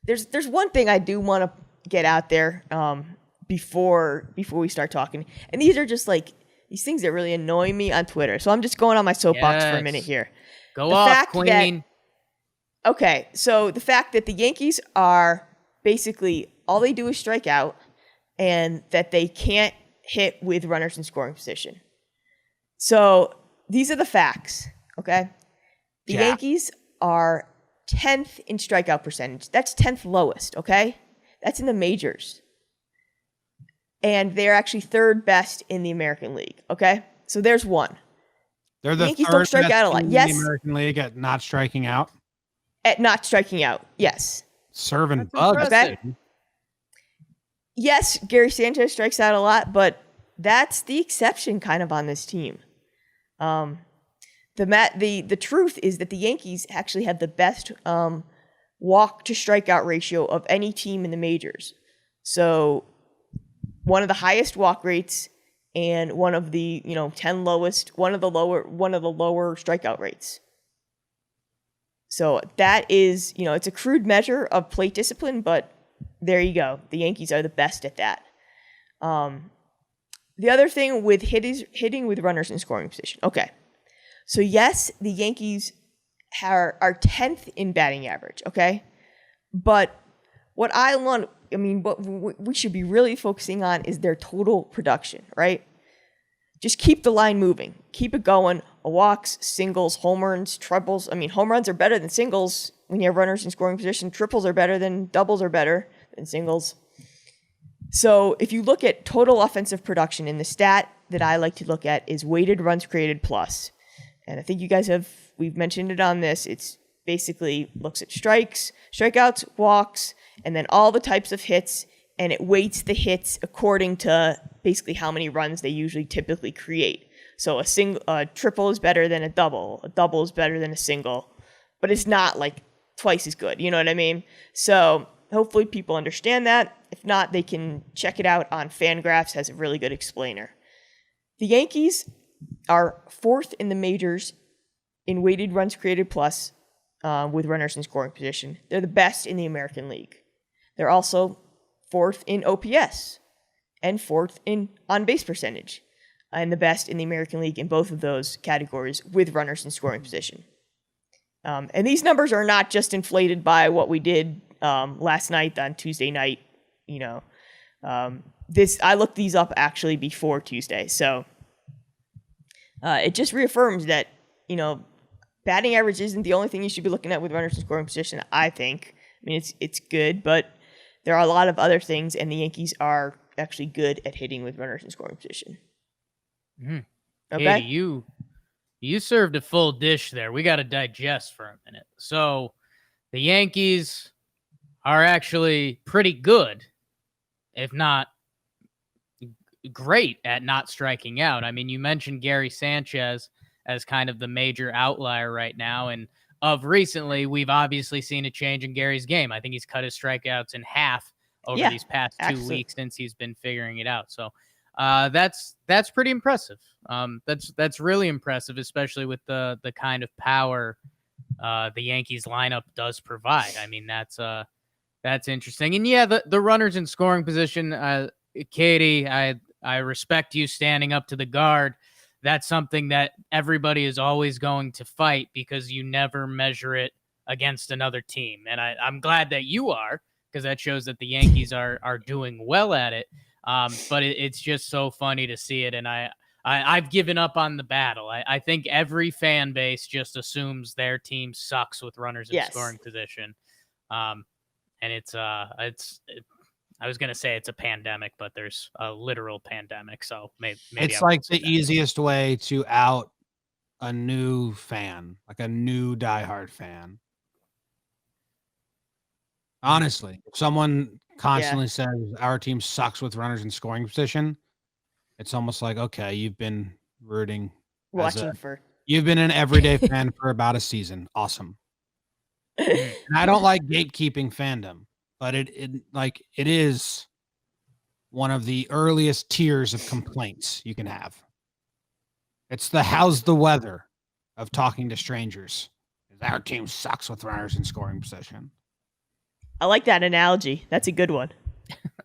there's one thing I do want to get out there before we start talking, and these are just like these things that really annoy me on Twitter. So I'm just going on my soapbox for a minute here. Go off, Queen. Okay, so the fact that the Yankees are basically all they do is strike out, and that they can't hit with runners in scoring position. So these are the facts. Okay, the Yankees are 10th in strikeout percentage. That's 10th lowest, okay? That's in the majors. And they're actually third best in the American League, okay? So there's one. They're the Yankees third don't strike best out a lot. team Yes. in the American League at not striking out. At not striking out, yes. Serving bugs. Okay? Yes, Gary Sanchez strikes out a lot, but that's the exception kind of on this team. The truth is that the Yankees actually have the best walk to strikeout ratio of any team in the majors. So one of the highest walk rates and one of the 10 lowest, one of the lower strikeout rates. So that is, it's a crude measure of plate discipline, but there you go. The Yankees are the best at that. The other thing with hitting with runners in scoring position. Okay. So yes, the Yankees are 10th in batting average, okay? But what we should be really focusing on is their total production, right? Just keep the line moving. Keep it going. Walks, singles, home runs, triples. Home runs are better than singles when you have runners in scoring position. Triples are better than doubles are better than singles. So if you look at total offensive production, and the stat that I like to look at is weighted runs created plus. And I think you guys we've mentioned it on this. It's basically looks at strikes, strikeouts, walks, and then all the types of hits, and it weights the hits according to basically how many runs they typically create. So a triple is better than a double is better than a single, but it's not like twice as good. You know what I mean? So hopefully people understand that. If not, they can check it out on Fangraphs, has a really good explainer. The Yankees are 4th in the majors in weighted runs created plus with runners in scoring position. They're the best in the American League. They're also 4th in OPS and 4th in on-base percentage, and the best in the American League in both of those categories with runners in scoring position. And these numbers are not just inflated by what we did last night on Tuesday night. I looked these up actually before Tuesday, so it just reaffirms that batting average isn't the only thing you should be looking at with runners in scoring position. I think. It's good, but there are a lot of other things, and the Yankees are actually good at hitting with runners in scoring position. Mm-hmm. Okay, Katie, you served a full dish there. We got to digest for a minute. So the Yankees are actually pretty good, if not great, at not striking out. You mentioned Gary Sanchez as kind of the major outlier right now, and of recently, we've obviously seen a change in Gary's game. I think he's cut his strikeouts in half over these past 2 weeks since he's been figuring it out. So that's pretty impressive. That's really impressive, especially with the kind of power the Yankees lineup does provide. That's interesting. And yeah, the runners in scoring position, Katie, I respect you standing up to the guard. That's something that everybody is always going to fight because you never measure it against another team. And I'm glad that you are, because that shows that the Yankees are doing well at it. But it's just so funny to see it. And I've given up on the battle. I think every fan base just assumes their team sucks with runners in scoring position. And I was going to say it's a pandemic, but there's a literal pandemic. So maybe it's like the easiest way to out a new fan, like a new diehard fan. Honestly, if someone constantly says our team sucks with runners in scoring position, it's almost like, okay, you've been you've been an everyday fan for about a season. Awesome. And I don't like gatekeeping fandom, but it is one of the earliest tiers of complaints you can have. It's the how's the weather of talking to strangers. Our team sucks with runners in scoring position. I like that analogy. That's a good one.